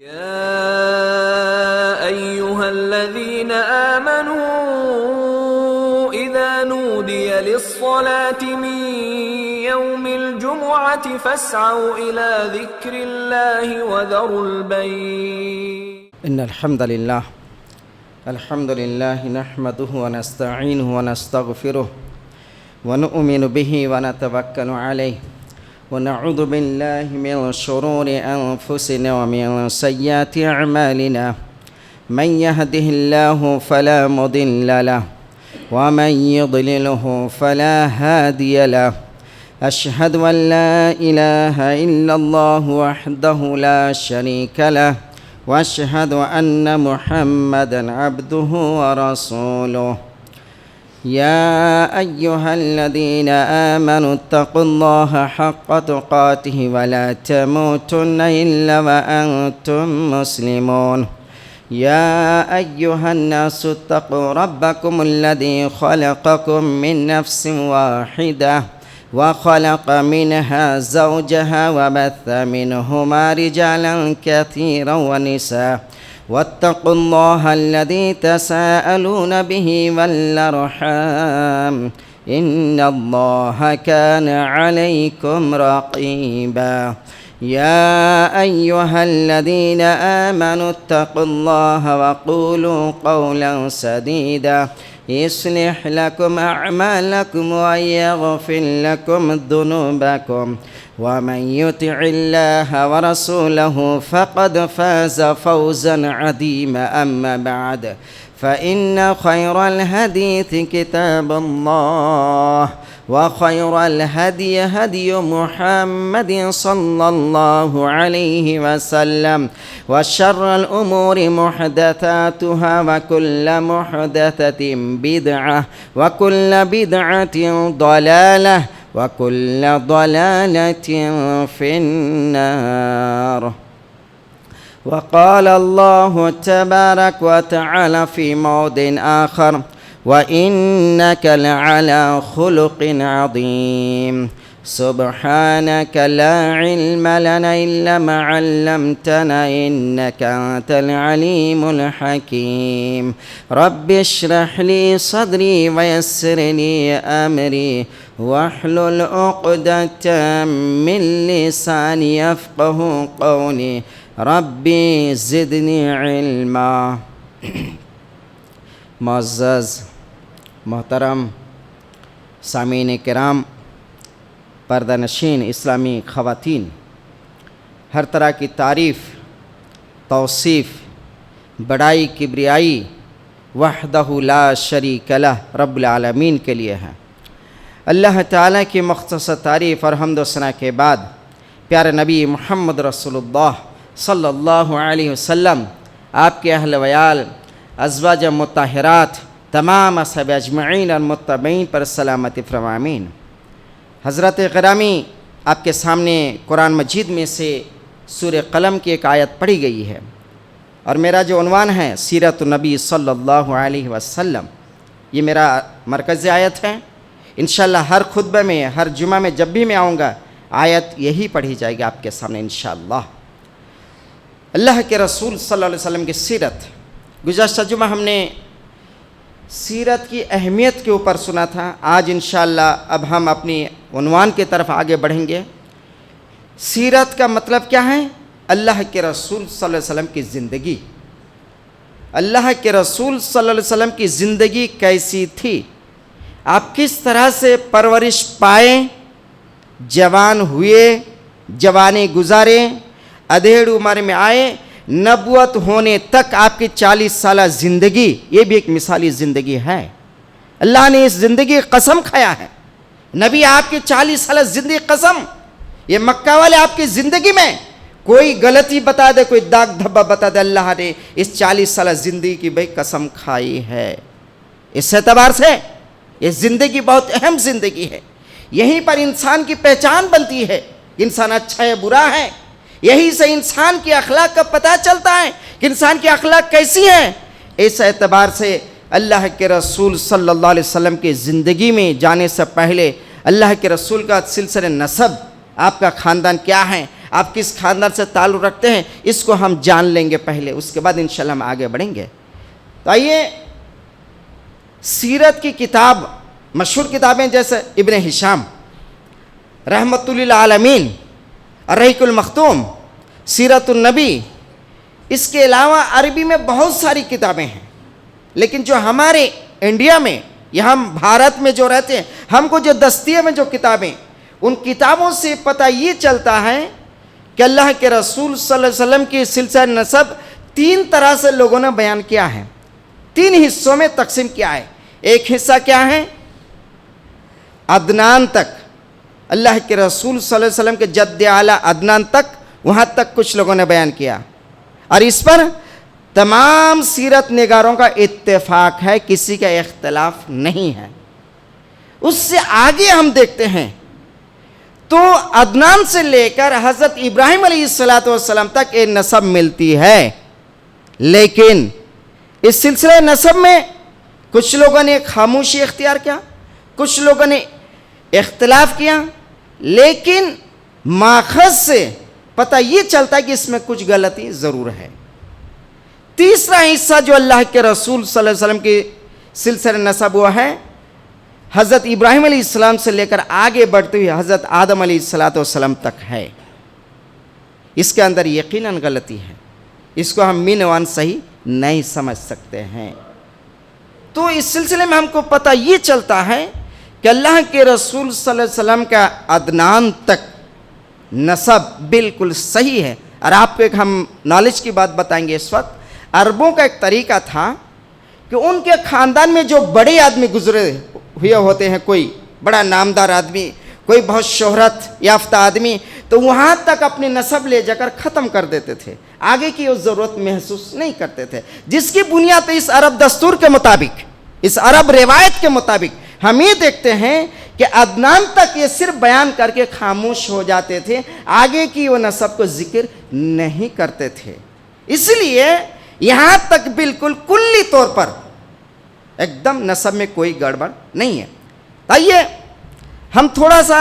يا أيها الذين آمنوا إذا نودي للصلاة من يوم الجمعة فاسعوا إلى ذكر الله وذروا البيع. إن الحمد لله نحمده ونستعينه ونستغفره ونؤمن به ونتوكل عليه ونعوذ بالله من شرور أنفسنا ومن سيئات أعمالنا من يهده الله فلا مضل له ومن يضلله فلا هادي له أشهد أن لا إله إلا الله وحده لا شريك له وأشهد أن محمدًا عبده ورسوله يا أيها الذين آمنوا اتقوا الله حق تقاته ولا تموتن إلا وأنتم مسلمون يا أيها الناس اتقوا ربكم الذي خلقكم من نفس واحدة وخلق منها زوجها وبث منهما رجالا كثيرا ونساء واتقوا الله الذي تساءلون به والأرحام إن الله كان عليكم رقيبا يا أيها الذين آمنوا اتقوا الله وقولوا قولا سديدا يصلح لكم أعمالكم ويغفر لكم ذنوبكم ومن يطع الله ورسوله فقد فاز فوزا عظيما أما بعد فإن خير الحديث كتاب الله وخير الهدي هدي محمد صلى الله عليه وسلم وشر الأمور محدثاتها وكل محدثة بدعة وكل بدعة ضلالة وكل ضلالة في النار. وقال الله تبارك وتعالى في موضع آخر وإنك لعلى خلق عظيم سبحانك لا علم لنا إلا ما علمتنا إنك أنت العليم الحكيم رب اشرح لي صدري ويسر لي أمري واحلل عقدة من لساني يفقه قولي ربي زدني علما. معزز محترم سامعین کرام، پردہ نشین اسلامی خواتین، ہر طرح کی تعریف، توصیف، بڑائی، کبریائی وحدہ لا شریک لہ رب العالمین کے لیے ہے۔ اللہ تعالیٰ کی مختصر تعریف اور حمد و ثنا کے بعد پیارے نبی محمد رسول اللہ صلی اللہ علیہ وسلم، آپ کے اہل ویال، ازواج مطہرات، تمام اصحاب اجمعین اور متبعین پر سلامتی فرمائیں۔ حضرت گرامی، آپ کے سامنے قرآن مجید میں سے سورہ قلم کی ایک آیت پڑھی گئی ہے، اور میرا جو عنوان ہے سیرت النبی صلی اللہ علیہ وسلم، یہ میرا مرکزی آیت ہے۔ انشاءاللہ ہر خطبہ میں، ہر جمعہ میں جب بھی میں آؤں گا، آیت یہی پڑھی جائے گی آپ کے سامنے انشاءاللہ۔ اللہ کے رسول صلی اللہ علیہ وسلم کی سیرت، گزشتہ جمعہ ہم نے سیرت کی اہمیت کے اوپر سنا تھا۔ آج انشاءاللہ اب ہم اپنی عنوان کی طرف آگے بڑھیں گے۔ سیرت کا مطلب کیا ہے؟ اللہ کے رسول صلی اللہ علیہ وسلم کی زندگی۔ اللہ کے رسول صلی اللہ علیہ وسلم کی زندگی کیسی تھی؟ آپ کس طرح سے پرورش پائے، جوان ہوئے، جوانی گزارے، ادھیڑ عمر میں آئے، نبوت ہونے تک آپ کی 40 سالہ زندگی، یہ بھی ایک مثالی زندگی ہے۔ اللہ نے اس زندگی قسم کھایا ہے۔ نبی آپ کی 40 سالہ زندگی قسم، یہ مکہ والے آپ کی زندگی میں کوئی غلطی بتا دے، کوئی داغ دھبا بتا دے، اللہ نے اس 40 سالہ زندگی کی بھائی قسم کھائی ہے۔ اس اعتبار سے یہ زندگی بہت اہم زندگی ہے۔ یہیں پر انسان کی پہچان بنتی ہے، انسان اچھا ہے برا ہے۔ یہی سے انسان کی اخلاق کا پتہ چلتا ہے کہ انسان کی اخلاق کیسی ہے۔ اس اعتبار سے اللہ کے رسول صلی اللہ علیہ وسلم کی زندگی میں جانے سے پہلے اللہ کے رسول کا سلسلہ نسب، آپ کا خاندان کیا ہے، آپ کس خاندان سے تعلق رکھتے ہیں، اس کو ہم جان لیں گے پہلے، اس کے بعد انشاءاللہ ہم آگے بڑھیں گے۔ تو آئیے سیرت کی کتاب، مشہور کتابیں جیسے ابن ہشام، رحمت للعالمین، الرحیق المختوم، سیرت النبی، اس کے علاوہ عربی میں بہت ساری کتابیں ہیں، لیکن جو ہمارے انڈیا میں یا ہم بھارت میں جو رہتے ہیں، ہم کو جو دستیاب میں جو کتابیں، ان کتابوں سے پتہ یہ چلتا ہے کہ اللہ کے رسول صلی اللہ علیہ وسلم کی سلسلہ نسب 3 طرح سے لوگوں نے بیان کیا ہے، 3 حصوں میں تقسیم کیا ہے۔ ایک حصہ کیا ہے؟ عدنان تک، اللہ کے رسول صلی اللہ علیہ وسلم کے جد اعلیٰ عدنان تک، وہاں تک کچھ لوگوں نے بیان کیا، اور اس پر تمام سیرت نگاروں کا اتفاق ہے، کسی کا اختلاف نہیں ہے۔ اس سے آگے ہم دیکھتے ہیں تو عدنان سے لے کر حضرت ابراہیم علیہ السلام تک ایک نسب ملتی ہے، لیکن اس سلسلہ نسب میں کچھ لوگوں نے خاموشی اختیار کیا، کچھ لوگوں نے اختلاف کیا، لیکن ماخذ سے پتہ یہ چلتا ہے کہ اس میں کچھ غلطی ضرور ہے۔ تیسرا حصہ جو اللہ کے رسول صلی اللہ علیہ وسلم کی سلسلہ نسب وہ ہے حضرت ابراہیم علیہ السلام سے لے کر آگے بڑھتے ہوئے حضرت آدم علیہ السلام تک ہے، اس کے اندر یقیناً غلطی ہے، اس کو ہم مینوان صحیح نہیں سمجھ سکتے ہیں۔ تو اس سلسلے میں ہم کو پتہ یہ چلتا ہے کہ اللہ کے رسول صلی اللہ علیہ وسلم کا عدنان تک نسب بالکل صحیح ہے۔ اور آپ کو ایک ہم نالج کی بات بتائیں گے اس وقت، عربوں کا ایک طریقہ تھا کہ ان کے خاندان میں جو بڑے آدمی گزرے ہوئے ہوتے ہیں، کوئی بڑا نامدار آدمی، کوئی بہت شہرت یافتہ آدمی، تو وہاں تک اپنی نسب لے جا کر ختم کر دیتے تھے، آگے کی وہ ضرورت محسوس نہیں کرتے تھے، جس کی بنیاد پہ اس عرب دستور کے مطابق، اس عرب روایت کے مطابق ہم یہ دیکھتے ہیں کہ عدنان تک یہ صرف بیان کر کے خاموش ہو جاتے تھے، آگے کی وہ نسب کو ذکر نہیں کرتے تھے۔ اس لیے یہاں تک بالکل کلی طور پر ایک دم نسب میں کوئی گڑبڑ نہیں ہے۔ آئیے ہم تھوڑا سا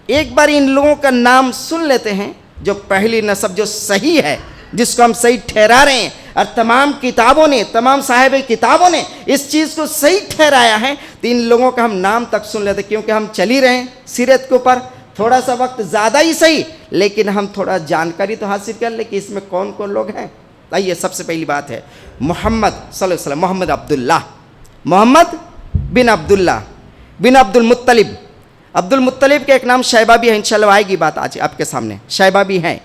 ایک بار ان لوگوں کا نام سن لیتے ہیں جو پہلی نسب جو صحیح ہے، جس کو ہم صحیح ٹھہرا رہے ہیں، اور تمام کتابوں نے، تمام صاحب کتابوں نے اس چیز کو صحیح ٹھہرایا ہے، تو ان لوگوں کا ہم نام تک سن لیتے ہیں، کیونکہ ہم چل ہی رہے ہیں سیرت کے اوپر، تھوڑا سا وقت زیادہ ہی صحیح، لیکن ہم تھوڑا جانکاری تو حاصل کر لیں کہ اس میں کون کون لوگ ہیں۔ آئیے سب سے پہلی بات ہے محمد صلی اللہ علیہ وسلم، محمد عبداللہ، محمد بن عبداللہ بن عبد المطلب۔ عبد المطلب کے ایک نام شیبہ بھی ہے، انشاءاللہ آئے گی بات آج آپ کے سامنے، شیبہ بھی ہیں۔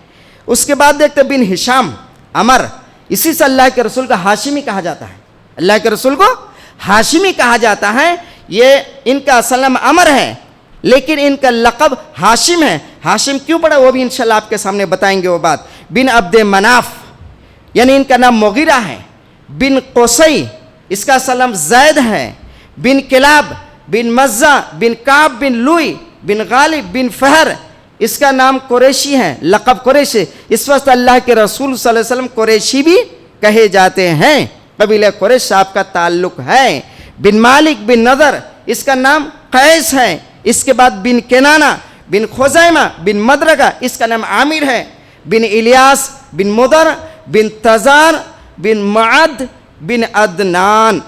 اس کے بعد دیکھتے بن ہشام، عمر، اسی سے اللہ کے رسول کا ہاشمی کہا جاتا ہے، اللہ کے رسول کو ہاشمی کہا جاتا ہے۔ یہ ان کا اصل نام عمر ہے، لیکن ان کا لقب ہاشم ہے۔ ہاشم کیوں پڑا وہ بھی انشاءاللہ آپ کے سامنے بتائیں گے وہ بات۔ بن عبد مناف، یعنی ان کا نام مغیرہ ہے۔ بن قصی، اس کا اصل نام زید ہے۔ بن کلاب، بن مزہ، بن کعب، بن لوئی، بن غالب، بن فہر، اس کا نام قریشی ہے، لقب قریشی۔ اس وقت اللہ کے رسول صلی اللہ علیہ وسلم قریشی بھی کہے جاتے ہیں، قبیلہ قریش آپ کا تعلق ہے۔ بن مالک بن نضر، اس کا نام قیس ہے۔ اس کے بعد بن کنانہ، بن خزیمہ، بن مدرکہ، اس کا نام عامر ہے۔ بن الیاس، بن مدر، بن تزار، بن معد، بن عدنان۔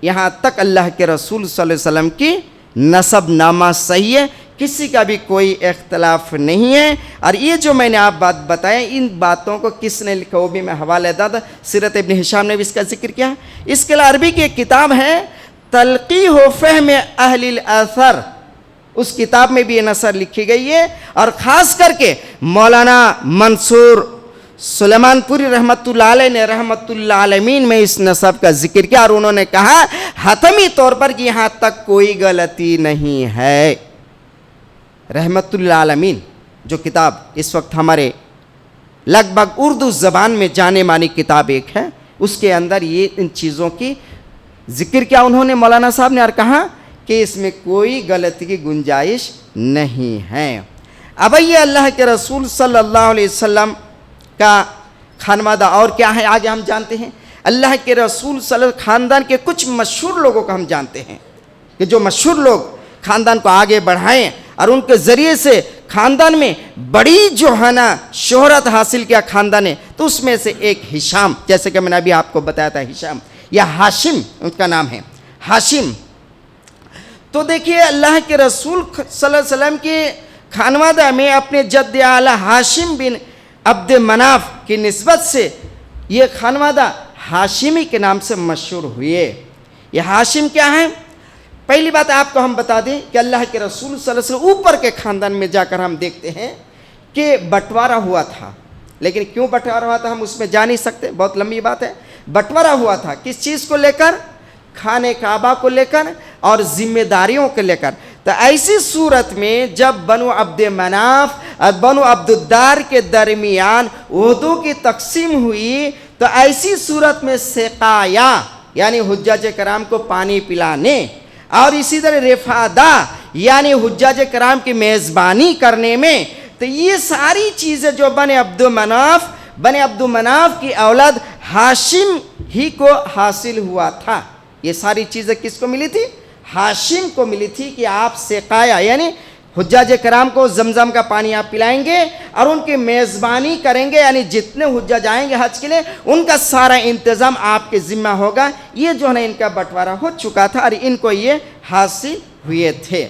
یہاں تک اللہ کے رسول صلی اللہ علیہ وسلم کی نسب نامہ صحیح ہے، کسی کا بھی کوئی اختلاف نہیں ہے۔ اور یہ جو میں نے آپ بات بتائے، ان باتوں کو کس نے لکھا وہ بھی میں حوالہ دادا، سیرت ابن ہشام نے بھی اس کا ذکر کیا۔ اس کے علاوہ عربی کی ایک کتاب ہے تلقیح و فہم اہل الاثر، اس کتاب میں بھی یہ نثر لکھی گئی ہے، اور خاص کر کے مولانا منصور سلیمان پوری رحمت اللہ علیہ نے رحمت اللہ عالمین میں اس نسب کا ذکر کیا، اور انہوں نے کہا حتمی طور پر کہ یہاں تک کوئی غلطی نہیں ہے۔ رحمت اللہ عالمین جو کتاب اس وقت ہمارے لگ بھگ اردو زبان میں جانے مانی کتاب ایک ہے، اس کے اندر یہ ان چیزوں کی ذکر کیا انہوں نے مولانا صاحب نے، اور کہا کہ اس میں کوئی غلطی کی گنجائش نہیں ہے۔ اب یہ اللہ کے رسول صلی اللہ علیہ وسلم کا خانوادہ اور کیا ہے آگے ہم جانتے ہیں۔ اللہ کے رسول صلی اللہ علیہ وسلم خاندان کے کچھ مشہور لوگوں کا ہم جانتے ہیں کہ جو مشہور لوگ خاندان کو آگے بڑھائیں اور ان کے ذریعے سے خاندان میں بڑی جو ہے نا شہرت حاصل کیا خاندان نے، تو اس میں سے ایک ہشام، جیسے کہ میں نے ابھی آپ کو بتایا تھا ہشام یا ہاشم ان کا نام ہے، ہاشم۔ تو دیکھیے اللہ کے رسول صلی اللہ علیہ وسلم کے خانوادہ میں اپنے جد اعلیٰ ہاشم بن عبد مناف کی نسبت سے یہ خانوادہ ہاشمی کے نام سے مشہور ہوئے۔ یہ ہاشم کیا ہے؟ پہلی بات آپ کو ہم بتا دیں کہ اللہ کے رسول صلی اللہ علیہ وسلم اوپر کے خاندان میں جا کر ہم دیکھتے ہیں کہ بٹوارا ہوا تھا، لیکن کیوں بٹوارا ہوا تھا ہم اس میں جا نہیں سکتے، بہت لمبی بات ہے۔ بٹوارا ہوا تھا کس چیز کو لے کر؟ خانہ کعبہ کو لے کر اور ذمہ داریوں کو لے کر۔ تو ایسی صورت میں جب بنو عبد مناف اور بنو عبد الدار کے درمیان عہدوں کی تقسیم ہوئی، تو ایسی صورت میں سقایا یعنی حجاج کرام کو پانی پلانے، اور اسی طرح رفادہ یعنی حجاج کرام کی میزبانی کرنے میں، تو یہ ساری چیزیں جو بنی عبد مناف کی اولاد ہاشم ہی کو حاصل ہوا تھا۔ یہ ساری چیزیں کس کو ملی تھی؟ ہاشم کو ملی تھی کہ آپ سقایا یعنی حجاج کرام کو زمزم کا پانی آپ پلائیں گے اور ان کی میزبانی کریں گے، یعنی جتنے حجاج آئیں گے حج کے لیے ان کا سارا انتظام آپ کے ذمہ ہوگا۔ یہ جو ہے نا ان کا بٹوارا ہو چکا تھا اور ان کو یہ حاصل ہوئے تھے۔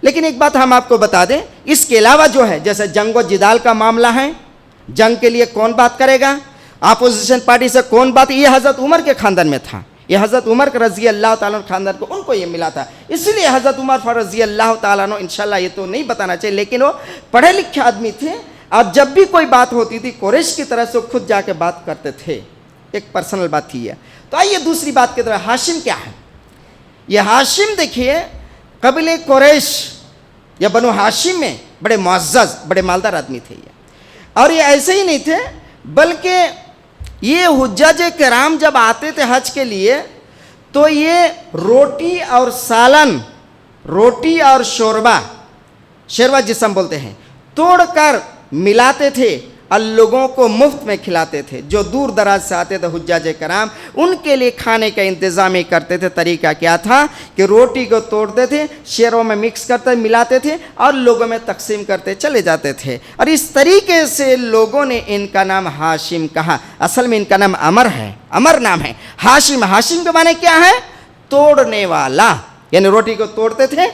لیکن ایک بات ہم آپ کو بتا دیں، اس کے علاوہ جو ہے جیسے جنگ و جدال کا معاملہ ہے، جنگ کے لیے کون بات کرے گا؟ اپوزیشن پارٹی سے کون بات؟ یہ حضرت عمر کے خاندان میں تھا، یہ حضرت عمر رضی اللہ تعالیٰ عنہ خاندان کو ان کو یہ ملا تھا، اس لیے حضرت عمر رضی اللہ تعالیٰ عنہ انشاءاللہ یہ تو نہیں بتانا چاہیے، لیکن وہ پڑھے لکھے آدمی تھے اور جب بھی کوئی بات ہوتی تھی قریش کی طرف سے خود جا کے بات کرتے تھے، ایک پرسنل بات تھی یہ۔ تو آئیے دوسری بات کی طرف، ہاشم کیا ہے؟ یہ ہاشم دیکھیے قبیلہ قریش یا بنو ہاشم میں بڑے معزز بڑے مالدار آدمی تھے یہ، اور یہ ایسے ہی نہیں تھے بلکہ یہ حجاج کرام جب آتے تھے حج کے لیے تو یہ روٹی اور سالن، روٹی اور شوربہ جس ہم بولتے ہیں، توڑ کر ملاتے تھے اور لوگوں کو مفت میں کھلاتے تھے۔ جو دور دراز سے آتے تھے حجاج کرام ان کے لیے کھانے کا انتظام ہی کرتے تھے۔ طریقہ کیا تھا کہ روٹی کو توڑتے تھے، شیروں میں مکس کرتے ملاتے تھے اور لوگوں میں تقسیم کرتے چلے جاتے تھے، اور اس طریقے سے لوگوں نے ان کا نام ہاشم کہا۔ اصل میں ان کا نام عمر ہے، عمر نام ہے۔ ہاشم کے معنی کیا ہے؟ توڑنے والا، یعنی روٹی کو توڑتے تھے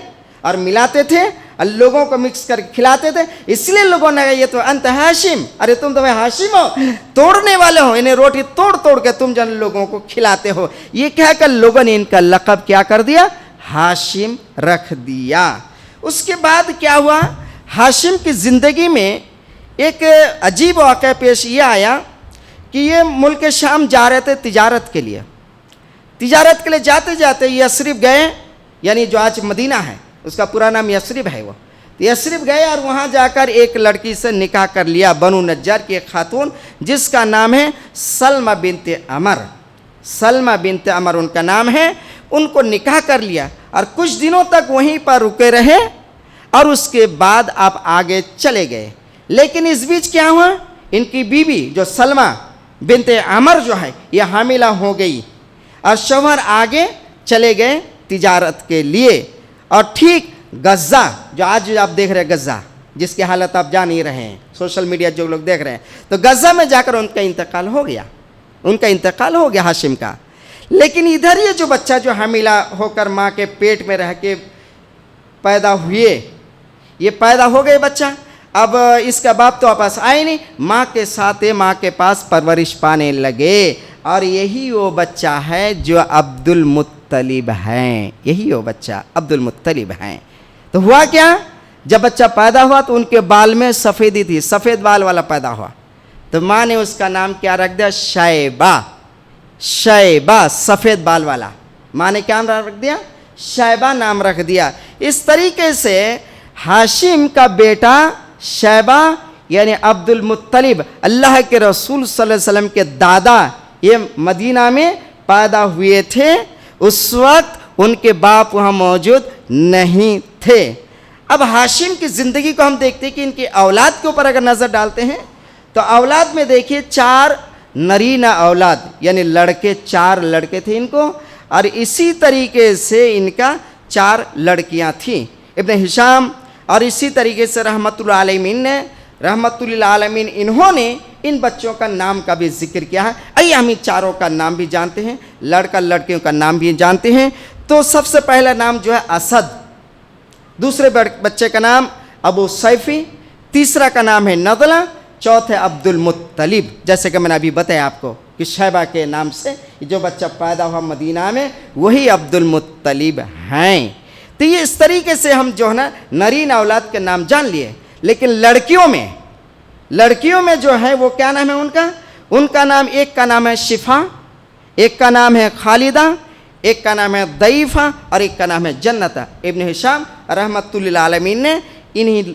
اور ملاتے تھے اور لوگوں کو مکس کر کھلاتے تھے، اس لیے لوگوں نے کہا یہ تو انت ہاشم، ارے تم تو ہاشم ہو، توڑنے والے ہو، انہیں روٹی توڑ کے تم جن لوگوں کو کھلاتے ہو۔ یہ کہہ کر لوگوں نے ان کا لقب کیا کر دیا؟ ہاشم رکھ دیا۔ اس کے بعد کیا ہوا؟ ہاشم کی زندگی میں ایک عجیب واقعہ پیش یہ آیا کہ یہ ملک شام جا رہے تھے تجارت کے لیے جاتے جاتے یثرب گئے، یعنی جو آج مدینہ ہے اس کا پورا نام یثرب ہے، وہ یثرب گئے اور وہاں جا کر ایک لڑکی سے نکاح کر لیا، بنو نجار کی ایک خاتون جس کا نام ہے سلمہ بنت عمر ان کا نام ہے۔ ان کو نکاح کر لیا اور کچھ دنوں تک وہیں پر رکے رہے اور اس کے بعد آپ آگے چلے گئے۔ لیکن اس بیچ کیا ہوا؟ ان کی بیوی جو سلمہ بنت عمر جو ہے یہ حاملہ ہو گئی اور شوہر آگے چلے گئے تجارت کے لیے، اور ٹھیک غزہ جو آج آپ دیکھ رہے ہیں، غزہ جس کی حالت آپ جان نہیں رہے ہیں، سوشل میڈیا جو لوگ دیکھ رہے ہیں، تو غزہ میں جا کر ان کا انتقال ہو گیا ہاشم کا۔ لیکن ادھر یہ جو بچہ جو حاملہ ہو کر ماں کے پیٹ میں رہ کے پیدا ہوئے، یہ پیدا ہو گئے بچہ، اب اس کا باپ تو واپس آئے نہیں، ماں کے ساتھ ماں کے پاس پرورش پانے لگے، اور یہی وہ بچہ ہے جو عبد المطلب ہیں، یہی وہ بچہ عبد المطلب ہیں۔ تو ہوا کیا؟ جب بچہ پیدا ہوا تو ان کے بال میں سفیدی تھی، سفید بال والا پیدا ہوا، تو ماں نے اس کا نام کیا رکھ دیا؟ شیبہ، سفید بال والا، ماں نے کیا رکھ دیا؟ شیبہ نام رکھ دیا۔ اس طریقے سے ہاشم کا بیٹا شیبہ یعنی عبد المطلب اللہ کے رسول صلی اللہ علیہ وسلم کے دادا، یہ مدینہ میں پیدا ہوئے تھے، اس وقت ان کے باپ وہاں موجود نہیں تھے۔ اب ہاشم کی زندگی کو ہم دیکھتے ہیں کہ ان کی اولاد کے اوپر اگر نظر ڈالتے ہیں تو اولاد میں دیکھیے 4 نرینہ اولاد، یعنی لڑکے 4 لڑکے تھے ان کو، اور اسی طریقے سے ان کا 4 لڑکیاں تھیں۔ ابن ہشام اور اسی طریقے سے رحمت للعالمین انہوں نے ان بچوں کا نام کا بھی ذکر کیا ہے. آئیے ہم ان چاروں کا نام بھی جانتے ہیں, لڑکا لڑکیوں کا نام بھی جانتے ہیں. تو سب سے پہلا نام جو ہے اسد, دوسرے بچے کا نام ابو سیفی, تیسرا کا نام ہے نضلہ, چوتھے عبد المطلب. جیسے کہ میں نے ابھی بتایا آپ کو کہ شیبہ کے نام سے جو بچہ پیدا ہوا مدینہ میں وہی عبد المطلب ہیں. تو یہ اس طریقے سے ہم جو ہے نا نرین اولاد کے نام جان لیے. لیکن لڑکیوں میں جو ہے وہ کیا نام ہے ان کا نام, ایک کا نام ہے شفا, ایک کا نام ہے خالدہ, ایک کا نام ہے ضعیفہ اور ایک کا نام ہے جنتہ. ابن ہشام رحمت للعالمین نے انہی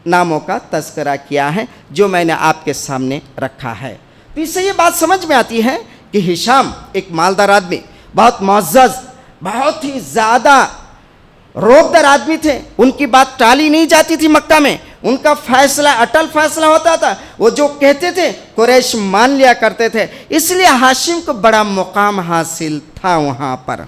ناموں کا تذکرہ کیا ہے جو میں نے آپ کے سامنے رکھا ہے. تو اس سے یہ بات سمجھ میں آتی ہے کہ ہشام ایک مالدار آدمی, بہت معزز, بہت ہی زیادہ روبدار آدمی تھے. ان کی بات ٹالی نہیں جاتی تھی مکہ میں, ان کا فیصلہ اٹل فیصلہ ہوتا تھا. وہ جو کہتے تھے قریش مان لیا کرتے تھے, اس لیے ہاشم کو بڑا مقام حاصل تھا وہاں پر.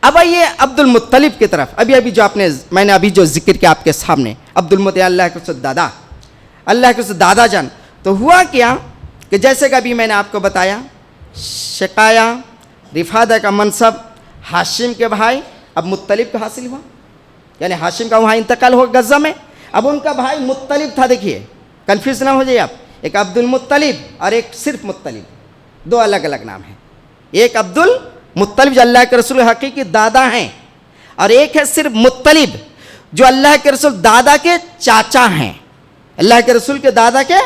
اب آئیے عبد المطلب کی طرف. ابھی جو میں نے ابھی جو ذکر کیا آپ کے سامنے, عبد المطلب اللہ کے دادا جان. تو ہوا کیا کہ جیسے کہ ابھی میں نے آپ کو بتایا, شقایہ رفادہ کا منصب ہاشم کے بھائی اب مطلب کا حاصل ہوا, یعنی ہاشم کا وہاں انتقال ہو غزہ میں. اب ان کا بھائی مطلب تھا. دیکھیے کنفیوز نہ ہو جائے آپ, ایک عبد المطلب اور ایک صرف مطلب, دو الگ الگ نام ہیں. ایک عبد المطلب جو اللہ کے رسول حقیقی دادا ہیں, اور ایک ہے صرف مطلب جو اللہ کے رسول دادا کے چاچا ہیں. اللہ کے رسول کے دادا کے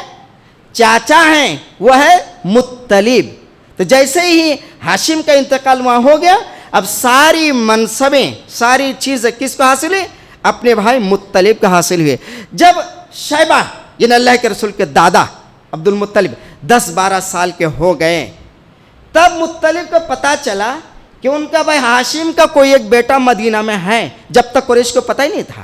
چاچا ہیں, وہ ہے مطلب. تو جیسے ہی ہاشم کا انتقال وہاں ہو گیا, اب ساری منصبیں ساری چیزیں کس کو حاصل ہوئی؟ اپنے بھائی مطلب کا حاصل ہوئے. جب شیبہ جن اللہ کے رسول کے دادا عبد المطلب 10-12 سال کے ہو گئے, تب مطلب کو پتہ چلا کہ ان کا بھائی ہاشم کا کوئی ایک بیٹا مدینہ میں ہے. جب تک قریش کو پتہ ہی نہیں تھا,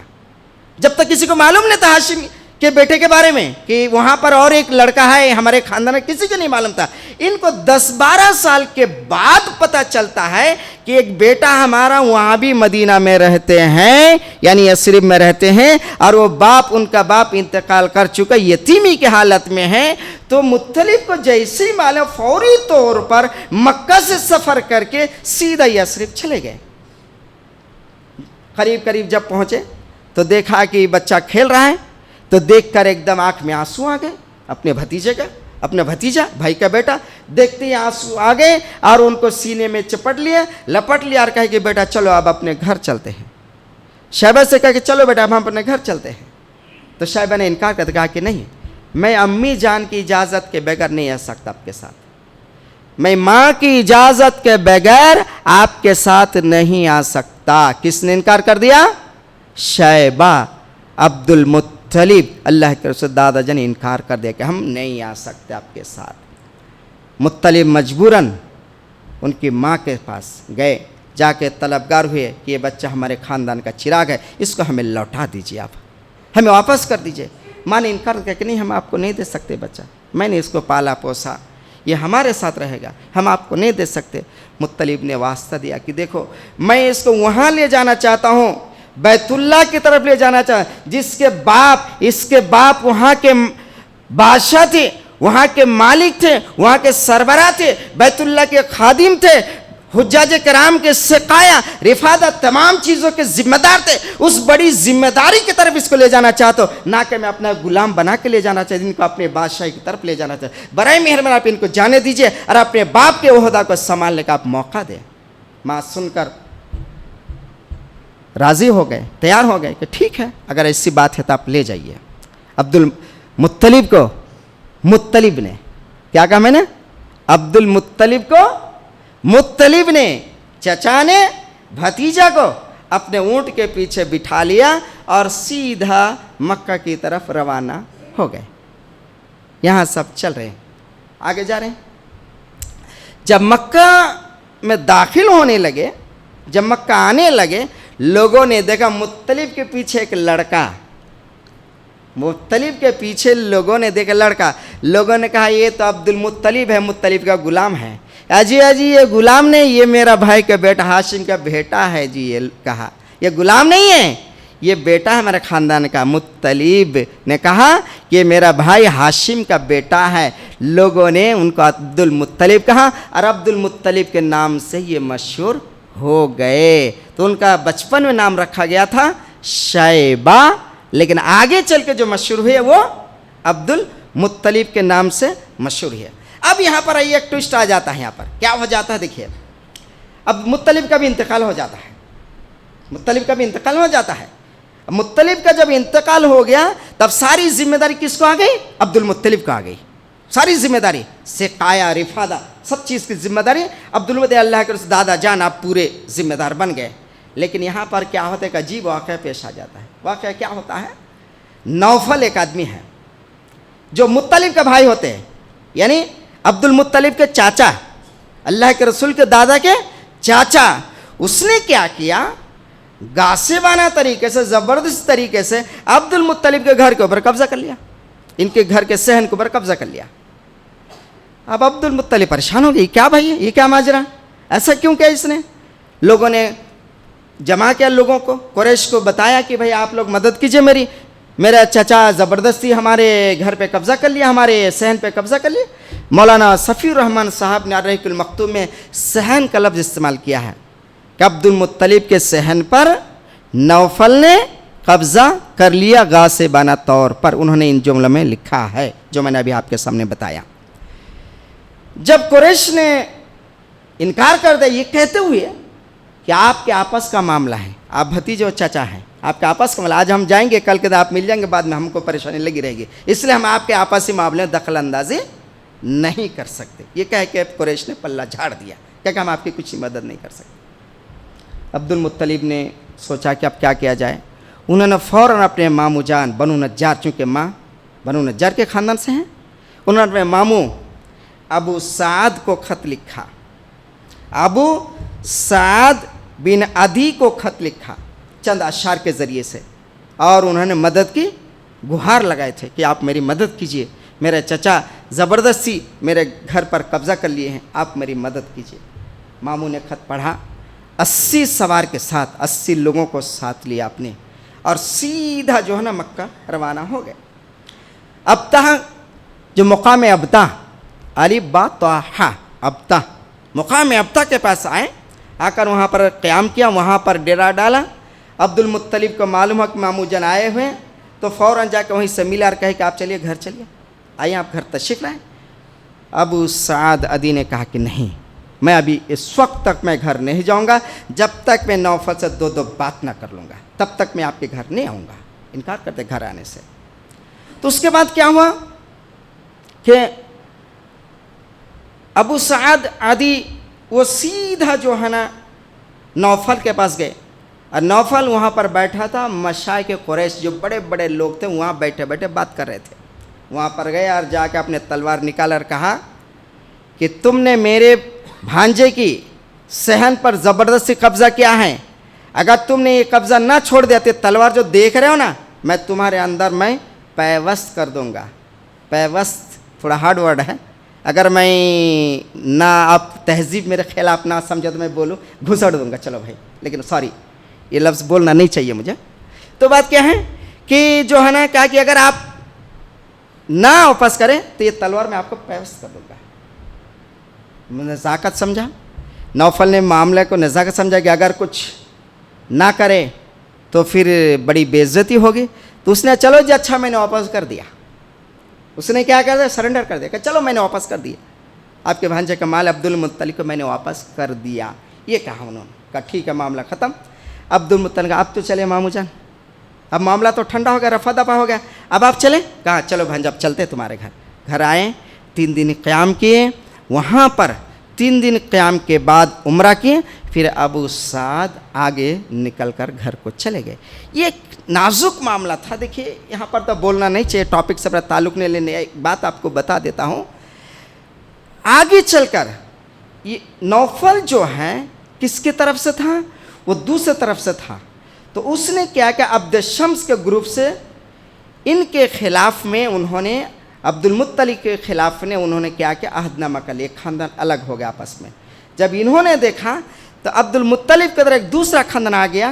جب تک کسی کو معلوم نہیں تھا ہاشم کے بیٹے کے بارے میں کہ وہاں پر اور ایک لڑکا ہے ہمارے خاندان میں, کسی کو نہیں معلوم تھا. ان کو 10-12 سال کے بعد پتہ چلتا ہے کہ ایک بیٹا ہمارا وہاں بھی مدینہ میں رہتے ہیں, یعنی یثرب میں رہتے ہیں, اور وہ ان کا باپ انتقال کر چکا, یتیمی کی حالت میں ہے. تو مطلب کو جیسے ہی معلوم, فوری طور پر مکہ سے سفر کر کے سیدھا یثرب چلے گئے. قریب جب پہنچے تو دیکھا کہ بچہ کھیل رہا ہے, تو دیکھ کر ایک دم آنکھ میں آنسو آ گئے اپنے بھتیجے کا. اپنا بھتیجا بھائی کا بیٹا دیکھتے ہی آنسو آ گئے اور ان کو سینے میں چپٹ لیا, لپٹ لیا اور کہا کہ بیٹا چلو اب اپنے گھر چلتے ہیں. شیبہ سے کہا کہ چلو بیٹا اب ہم اپنے گھر چلتے ہیں. تو شیبہ نے انکار کر کہا کہ نہیں, میں امی جان کی اجازت کے بغیر نہیں آ سکتا آپ کے ساتھ, میں ماں کی اجازت کے بغیر آپ کے ساتھ نہیں آ سکتا. کس نے انکار کر دیا؟ شیبہ عبد المطلب اللہ کے رسول دادا جن انکار کر دیا کہ ہم نہیں آ سکتے آپ کے ساتھ. مطلب مجبوراً ان کی ماں کے پاس گئے, جا کے طلبگار ہوئے کہ یہ بچہ ہمارے خاندان کا چراغ ہے, اس کو ہمیں لوٹا دیجیے, آپ ہمیں واپس کر دیجیے. ماں نے انکار کیا کہ نہیں, ہم آپ کو نہیں دے سکتے بچہ, میں نے اس کو پالا پوسا, یہ ہمارے ساتھ رہے گا, ہم آپ کو نہیں دے سکتے. مطلب نے واسطہ دیا کہ دیکھو میں اس کو وہاں لے جانا چاہتا ہوں, بیت اللہ کی طرف لے جانا چاہتا, اس کے باپ وہاں کے بادشاہ تھے, وہاں کے مالک تھے, وہاں کے سربراہ تھے, بیت اللہ کے خادم تھے, حجاج کرام کے سقایا رفادہ تمام چیزوں کے ذمہ دار تھے. اس بڑی ذمہ داری کی طرف اس کو لے جانا چاہتا ہوں, نہ کہ میں اپنا غلام بنا کے لے جانا چاہتا, ان کو اپنے بادشاہ کی طرف لے جانا چاہتا. برائے مہربانی آپ ان کو جانے دیجیے اور اپنے باپ کے عہدہ کو سنبھالنے کا آپ موقع دیں. ماں سن کر راضی ہو گئے, تیار ہو گئے کہ ٹھیک ہے اگر ایسی بات ہے تو آپ لے جائیے. عبد المطلب کو مطلب نے کیا کہا, میں نے عبد المطلب کو مطلب نے چچا نے بھتیجا کو اپنے اونٹ کے پیچھے بٹھا لیا اور سیدھا مکہ کی طرف روانہ ہو گئے. یہاں سب چل رہے ہیں, آگے جا رہے ہیں. جب مکہ میں داخل ہونے لگے, جب مکہ آنے لگے, لوگوں نے دیکھا مطلب کے پیچھے ایک لڑکا, مطلب کے پیچھے لوگوں نے دیکھا لڑکا. لوگوں نے کہا یہ تو عبد المطلب ہے, مطلب کا غلام ہے. اجی یہ غلام نہیں, یہ میرا بھائی کا بیٹا ہاشم کا بیٹا ہے جی. یہ کہا یہ غلام نہیں ہے, یہ بیٹا ہے میرے خاندان کا. مطلب نے کہا کہ میرا بھائی ہاشم کا بیٹا ہے. لوگوں نے ان کو عبد المطلب کہا اور عبد المطلب کے نام سے یہ مشہور ہو گئے. تو ان کا بچپن میں نام رکھا گیا تھا شیبہ، لیکن آگے چل کے جو مشہور ہوئے وہ عبد المطلب کے نام سے مشہور ہے. اب یہاں پر ایک ٹوسٹ آ جاتا ہے. یہاں پر کیا ہو جاتا ہے دیکھیے، اب مطلب کا بھی انتقال ہو جاتا ہے. مطلب کا بھی انتقال ہو جاتا ہے. مطلب کا جب انتقال ہو گیا تب ساری ذمہ داری کس کو آ گئی؟ عبد المطلب کو آ گئی. ساری ذمہ داری سقایا رفادہ سب چیز کی ذمہ داری عبد المطلب. اللہ کے رسول دادا جان آپ پورے ذمہ دار بن گئے. لیکن یہاں پر کیا ہوتا ہے کہ عجیب واقعہ پیش آ جاتا ہے. واقعہ کیا ہوتا ہے؟ نوفل ایک آدمی ہے جو مطلب کا بھائی ہوتے ہیں، یعنی عبد المطلب کے چاچا، اللہ کے رسول کے دادا کے چاچا. اس نے کیا کیا؟ غاصبانہ طریقے سے، زبردست طریقے سے عبد المطلب کے گھر کے اوپر قبضہ کر لیا. ان کے گھر کے صحن کے اوپر قبضہ کر لیا. اب عبد المطلب پریشان ہو گئی، کیا بھائی یہ کیا ماجرا، ایسا کیوں کیا اس نے؟ لوگوں نے جمع کیا، لوگوں کو قریش کو بتایا کہ بھائی آپ لوگ مدد کیجئے میرا چچا زبردستی ہمارے گھر پہ قبضہ کر لیا، ہمارے صحن پہ قبضہ کر لیا. مولانا صفی الرحمن صاحب نے الرحیق المختوم میں صحن کا لفظ استعمال کیا ہے کہ عبد المطلب کے صحن پر نوفل نے قبضہ کر لیا غاصبانہ طور پر. انہوں نے ان جملوں میں لکھا ہے جو میں نے ابھی آپ کے سامنے بتایا. جب قریش نے انکار کر دیا یہ کہتے ہوئے کہ آپ کے آپس کا معاملہ ہے، آپ بھتیجے اور چچا ہیں، آپ کے آپس کا معاملہ، آج ہم جائیں گے کل کے دن آپ مل جائیں گے، بعد میں ہم کو پریشانی لگی رہے گی، اس لیے ہم آپ کے آپسی معاملے میں دخل اندازی نہیں کر سکتے. یہ کہہ کے قریش نے پلہ جھاڑ دیا کہ ہم آپ کی کچھ مدد نہیں کر سکتے. عبد المطلب نے سوچا کہ اب کیا کیا جائے. انہوں نے فوراً اپنے ماموں جان بنو نجار، چونکہ ماں بنو نجار کے خاندان سے ہیں، انہوں نے اپنے ماموں ابو سعد کو خط لکھا. ابو سعد بن عدی کو خط لکھا چند اشعار کے ذریعے سے، اور انہوں نے مدد کی گہار لگائے تھے کہ آپ میری مدد کیجئے، میرے چچا زبردستی میرے گھر پر قبضہ کر لیے ہیں، آپ میری مدد کیجئے. ماموں نے خط پڑھا، 80 سوار کے ساتھ 80 لوگوں کو ساتھ لیا اپنے، اور سیدھا جو ہے نا مکہ روانہ ہو گئے. ابتہ جو مقام ابتہ، الف با تا ح، ابتہ، مقام ابتہ کے پاس آئے، آ کر وہاں پر قیام کیا، وہاں پر ڈیرا ڈالا. عبد المطلب کو معلوم ہو کہ ماموں جان آئے ہوئے، تو فوراً جا کے وہیں سے ملا اور کہے کہ آپ چلیے گھر چلیے، آئیے آپ گھر تشریف لائیں. ابو سعد عدی نے کہا کہ نہیں، میں ابھی اس وقت تک میں گھر نہیں جاؤں گا جب تک میں نوفل سے دو بات نہ کر لوں گا، تب تک میں آپ کے گھر نہیں آؤں گا. انکار کرتے گھر آنے سے. تو اس کے بعد کیا ہوا کہ ابو سعد عدی وہ سیدھا جو ہے نا نوفل کے پاس گئے، اور نوفل وہاں پر بیٹھا تھا. مشائخ قریش جو بڑے بڑے لوگ تھے وہاں بیٹھے بیٹھے بات کر رہے تھے. وہاں پر گئے اور جا کے اپنے تلوار نکال کر کہا کہ تم نے میرے بھانجے کی صحن پر زبردستی قبضہ کیا ہے، اگر تم نے یہ قبضہ نہ چھوڑ دیا تو تلوار جو دیکھ رہے ہو نا، میں تمہارے اندر میں پیوست کر دوں گا. پیوست تھوڑا ہارڈ ورڈ ہے، اگر میں نہ آپ تہذیب میرے خلاف نہ سمجھے تو میں بولوں گھسڑ دوں گا. چلو بھائی، لیکن سوری یہ لفظ بولنا نہیں چاہیے مجھے. تو بات کیا ہے کہ جو ہے نا کہا کہ اگر آپ نہ واپس کریں تو یہ تلوار میں آپ کو پیوست کر دوں گا. نزاکت سمجھا، نوفل نے معاملے کو نزاکت سمجھا کہ اگر کچھ نہ کرے تو پھر بڑی بے عزتی ہوگی. تو اس نے چلو جی اچھا میں نے واپس کر دیا. اس نے کیا کر دیا؟ سرنڈر کر دیا کہ چلو میں نے واپس کر دیا، آپ کے بھانجے کا مال عبد المطلب کو میں نے واپس کر دیا. یہ کہا انہوں نے، کہا ٹھیک ہے معاملہ ختم. عبد المطلب کہا اب تو چلے ماموں جان، اب معاملہ تو ٹھنڈا ہو گیا، رفع دفع ہو گیا، اب آپ چلیں. کہا چلو بھانجا اب چلتے تمہارے گھر. گھر آئے، 3 دن قیام کیے وہاں پر. 3 دن قیام کے بعد عمرہ کیے. پھر ابو سعد آگے نکل کر گھر کو چلے گئے. یہ ایک نازک معاملہ تھا. دیکھیے یہاں پر تو بولنا نہیں چاہیے، ٹاپک سے اپنا تعلق نہیں لینے. ایک بات آپ کو بتا دیتا ہوں، آگے چل کر یہ نوفل جو ہے کس کی طرف سے تھا؟ وہ دوسرے طرف سے تھا. تو اس نے کیا کہ عبد شمس کے گروپ سے ان کے خلاف میں انہوں نے، عبد المطلب کے خلاف نے انہوں نے کیا کہ عہد نامہ کر لیا. خاندان الگ ہو گیا آپس میں. جب انہوں نے دیکھا تو عبد المطلب کے طرح ایک دوسرا خاندان آ گیا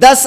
10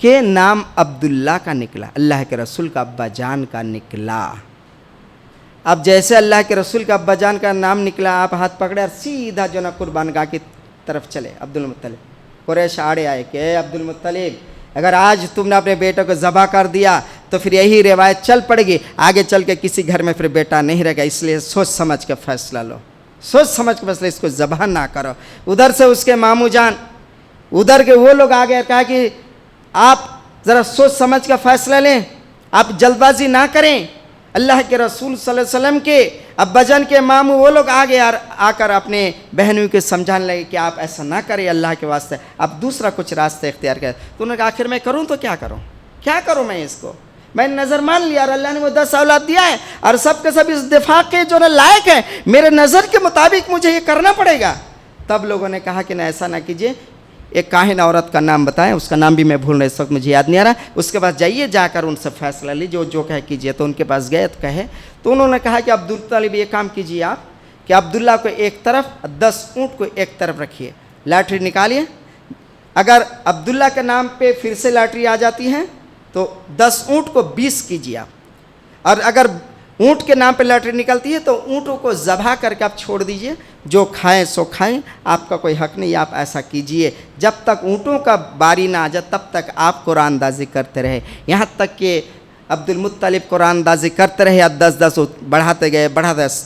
کہ نام عبداللہ کا نکلا، اللہ کے رسول کا ابا جان کا نکلا۔ اب جیسے اللہ کے رسول کا ابا جان کا نام نکلا، آپ ہاتھ پکڑے اور سیدھا جو نا قربان گاہ کی طرف چلے۔ عبدالمطلب، قریش آڑے آئے کہ اے عبدالمطلب، اگر آج تم نے اپنے بیٹے کو ذبح کر دیا تو پھر یہی روایت چل پڑے گی، آگے چل کے کسی گھر میں پھر بیٹا نہیں رہے گا، اس لیے سوچ سمجھ کے فیصلہ لو، سوچ سمجھ کے فیصلہ، اس کو ذبح نہ کرو۔ ادھر سے اس کے ماموں جان، ادھر کے وہ لوگ آگے کہا کہ آپ ذرا سوچ سمجھ کا فیصلہ لیں، آپ جلد بازی نہ کریں۔ اللہ کے رسول صلی اللہ علیہ وسلم کے ابا جان کے ماموں وہ لوگ آگے آ کر اپنے بہنوں کے سمجھانے لگے کہ آپ ایسا نہ کریں اللہ کے واسطے، آپ دوسرا کچھ راستہ اختیار کریں۔ تو انہوں نے کہا آخر میں کروں تو کیا کروں، کیا کروں میں اس کو، میں نے نظر مان لیا اور اللہ نے وہ 10 اولاد دیا ہے اور سب کے سب اس دفاع کے جو لائق ہیں، میرے نظر کے مطابق مجھے یہ کرنا پڑے گا۔ تب لوگوں نے کہا کہ نہ ایسا نہ کیجیے، ایک کاہن عورت کا نام بتائیں، اس کا نام بھی میں بھول رہا، اس وقت مجھے یاد نہیں آ رہا، اس کے پاس جائیے، جا کر ان سے فیصلہ لیجیے، جو کہے کیجیے۔ تو ان کے پاس گئے تو کہے، تو انہوں نے کہا کہ عبدالمطلب یہ کام کیجیے آپ کہ عبداللہ کو ایک طرف، 10 اونٹ کو ایک طرف رکھیے، لاٹری نکالیے، اگر عبداللہ کے نام پہ پھر سے لاٹری آ جاتی ہے تو 10 اونٹ کو 20 کیجیے آپ، اور اگر اونٹ کے نام پہ لاٹری نکلتی ہے تو اونٹوں کو ذبح کر کے آپ چھوڑ دیجئے، جو کھائیں سو کھائیں، آپ کا کوئی حق نہیں، آپ ایسا کیجئے۔ جب تک اونٹوں کا باری نہ آ جائے تب تک آپ قرآن اندازی کرتے رہے، یہاں تک کہ عبدالمطلب قرآن اندازی کرتے رہے، 10 بڑھاتے گئے،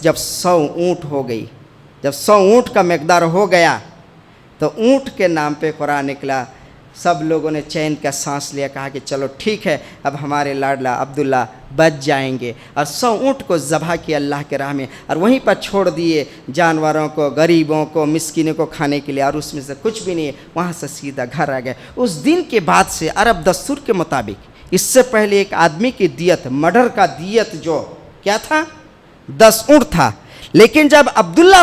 جب 100 اونٹ ہو گئی، جب 100 اونٹ کا مقدار ہو گیا تو اونٹ کے نام پہ قرآن نکلا۔ سب لوگوں نے چین کا سانس لیا، کہا کہ چلو ٹھیک ہے، اب ہمارے لاڈلا عبداللہ بچ جائیں گے، اور 100 اونٹ کو ذبح کیا اللہ کے راہ میں، اور وہیں پر چھوڑ دیے جانوروں کو، غریبوں کو، مسکینوں کو کھانے کے لیے، اور اس میں سے کچھ بھی نہیں ہے، وہاں سے سیدھا گھر آ گئے۔ اس دن کے بعد سے عرب دستور کے مطابق اس سے پہلے ایک آدمی کی دیت، مرڈر کا دیت جو کیا تھا، 10 اونٹ تھا، لیکن جب عبداللہ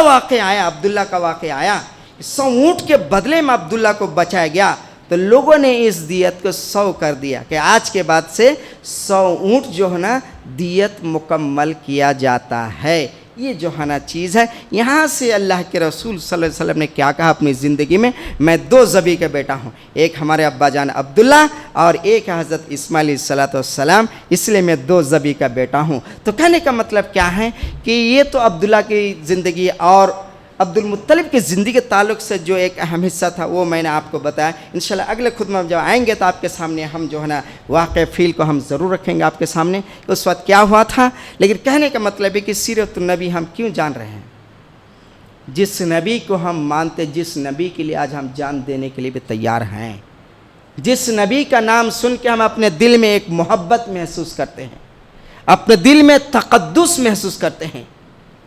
کا واقعہ آیا، 100 اونٹ کے بدلے میں عبداللہ کو بچایا گیا، تو لوگوں نے اس دیت کو 100 کر دیا کہ آج کے بعد سے 100 اونٹ جو ہے نا دیت مکمل کیا جاتا ہے۔ یہ جو ہے نا چیز ہے، یہاں سے اللہ کے رسول صلی اللہ علیہ وسلم نے کیا کہا اپنی زندگی میں، میں 2 ذبیح کا بیٹا ہوں، ایک ہمارے ابا جان عبداللہ اور ایک حضرت اسماعیل علیہ السلام، اس لیے میں 2 ذبیح کا بیٹا ہوں۔ تو کہنے کا مطلب کیا ہے کہ یہ تو عبداللہ کی زندگی اور عبدالمطلب کی زندگی کے تعلق سے جو ایک اہم حصہ تھا وہ میں نے آپ کو بتایا۔ انشاءاللہ اگلے خطبہ میں جب آئیں گے تو آپ کے سامنے ہم جو ہے نا واقع فیل کو ہم ضرور رکھیں گے آپ کے سامنے کہ اس وقت کیا ہوا تھا۔ لیکن کہنے کا مطلب ہے کہ سیرت النبی ہم کیوں جان رہے ہیں، جس نبی کو ہم مانتے، جس نبی کے لیے آج ہم جان دینے کے لیے بھی تیار ہیں، جس نبی کا نام سن کے ہم اپنے دل میں ایک محبت محسوس کرتے ہیں، اپنے دل میں تقدس محسوس کرتے ہیں،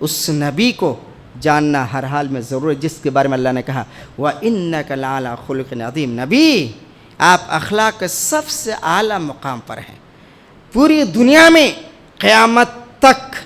اس نبی کو جاننا ہر حال میں ضرور ہے، جس کے بارے میں اللہ نے کہا وَإِنَّكَ لَعَلَىٰ خُلُقٍ عَظِيمٍ، نبی آپ اخلاق کے سب سے اعلیٰ مقام پر ہیں۔ پوری دنیا میں قیامت تک،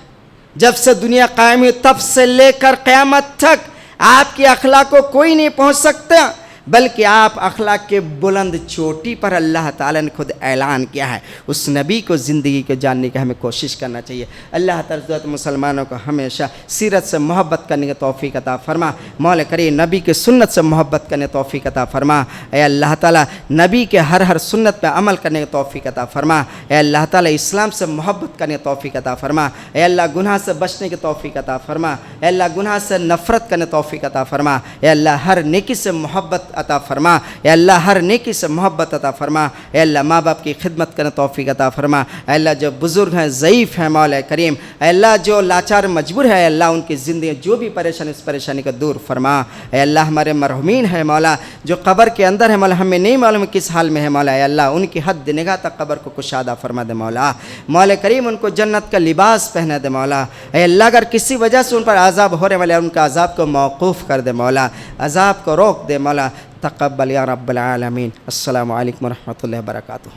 جب سے دنیا قائم ہوئی تب سے لے کر قیامت تک آپ کی اخلاق کو کوئی نہیں پہنچ سکتا، بلکہ آپ اخلاق کے بلند چوٹی پر اللہ تعالیٰ نے خود اعلان کیا ہے۔ اس نبی کو زندگی کو جاننے کی ہمیں کوشش کرنا چاہیے۔ اللہ تعالیٰ مسلمانوں کو ہمیشہ سیرت سے محبت کرنے کی توفیق عطا فرما، مولا کریم نبی کے سنت سے محبت کرنے کی توفیق عطا فرما۔ اے اللہ تعالیٰ نبی کے ہر سنت پہ عمل کرنے کی توفیق عطا فرما۔ اے اللہ تعالیٰ اسلام سے محبت کرنے کی توفیق عطا فرما۔ اے اللہ گناہ سے بچنے کی توفیق عطا فرما۔ اے اللہ گناہ سے نفرت کرنے کی توفیق عطا فرما۔ اے اللہ ہر نیکی سے محبت عطا فرما۔ اے اللہ ہر نیکی سے محبت عطا فرما۔ اے اللہ ماں باپ کی خدمت کرنے توفیق عطا فرما۔ اے اللہ جو بزرگ ہیں، ضعیف ہیں مولا کریم، اے اللہ جو لاچار مجبور ہے، اے اللہ ان کی زندگی جو بھی پریشانی اس پریشانی کو دور فرما۔ اے اللہ ہمارے مرحومین ہیں مولا، جو قبر کے اندر ہے مولا، ہمیں نہیں معلوم کس حال میں ہے مولا، اے اللہ ان کی حد نگاہ تک قبر کو کشادہ فرما دے مولا۔ مولا کریم ان کو جنت کا لباس پہنا دے مولا۔ اے اللہ اگر کسی وجہ سے ان پر عذاب ہو رہے مولا، ان کا عذاب کو موقوف کر دے مولا، عذاب کو روک دے مولا۔ تقبل یا رب العالمین۔ السلام علیکم ورحمۃ اللہ وبرکاتہ۔